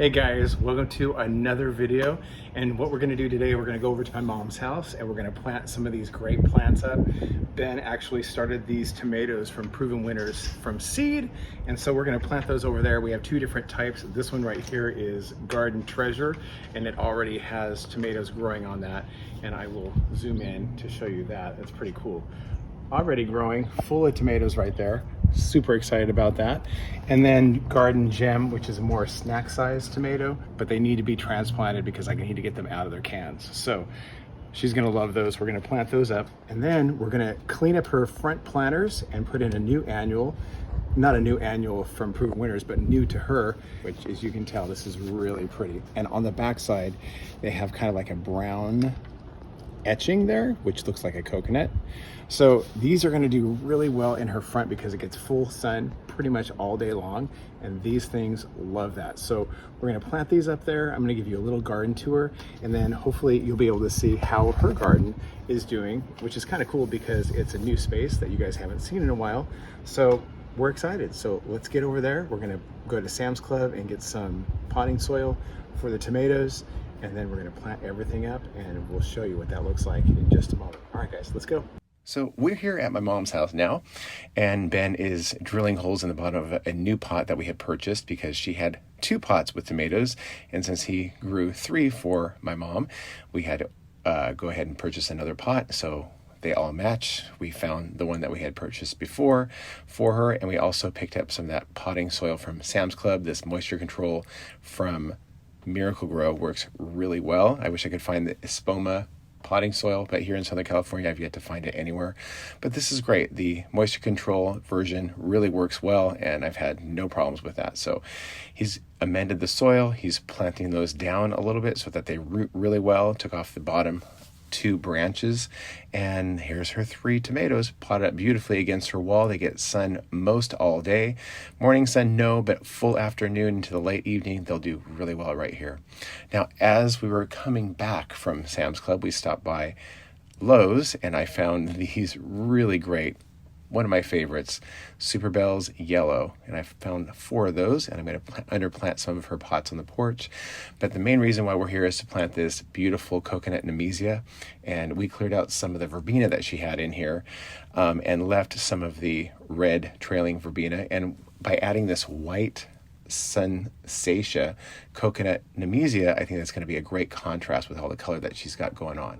Hey guys, welcome to another video. And what we're gonna do today, we're gonna go over to my mom's house and we're gonna plant some of these great plants up. Ben actually started these tomatoes from Proven Winners from seed. And so we're gonna plant those over there. We have two different types. This one right here is Garden Treasure, and it already has tomatoes growing on that. And I will zoom in to show you that. That's pretty cool. Already growing, full of tomatoes right there. Super excited about that. And then Garden Gem, which is a more snack sized tomato, but they need to be transplanted because I need to get them out of their cans. So she's gonna love those. We're gonna plant those up. And then we're gonna clean up her front planters and put in a new annual. Not a new annual from Proven Winners, but new to her, which as you can tell, this is really pretty. And on the back side, they have kind of like a brown etching there, which looks like a coconut. So these are going to do really well in her front because it gets full sun pretty much all day long, and these things love that. So we're going to plant these up there. I'm going to give you a little garden tour, and then hopefully you'll be able to see how her garden is doing, which is kind of cool because it's a new space that you guys haven't seen in a while. So we're excited. So let's get over there. We're going to go to Sam's Club and get some potting soil for the tomatoes, and then we're gonna plant everything up and we'll show you what that looks like in just a moment. All right, guys, let's go. So we're here at my mom's house now, and Ben is drilling holes in the bottom of a new pot that we had purchased because she had 2 pots with tomatoes, and since he grew 3 for my mom, we had to go ahead and purchase another pot, so they all match. We found the one that we had purchased before for her, and we also picked up some of that potting soil from Sam's Club. This moisture control from Miracle Grow works really well. I wish I could find the Espoma potting soil, but here in Southern California, I've yet to find it anywhere. But this is great. The moisture control version really works well, and I've had no problems with that. So he's amended the soil. He's planting those down a little bit so that they root really well. Took off the bottom 2 branches, and here's her 3 tomatoes potted up beautifully against her wall. They get sun most all day. Morning sun, no, but full afternoon into the late evening, they'll do really well right here. Now, as we were coming back from Sam's Club, we stopped by Lowe's, and I found these really great, one of my favorites, Super Bells Yellow. And I found 4 of those, and I'm going to underplant some of her pots on the porch. But the main reason why we're here is to plant this beautiful coconut Nemesia. And we cleared out some of the verbena that she had in here, and left some of the red trailing verbena. And by adding this white Sunsatia coconut Nemesia, I think that's going to be a great contrast with all the color that she's got going on.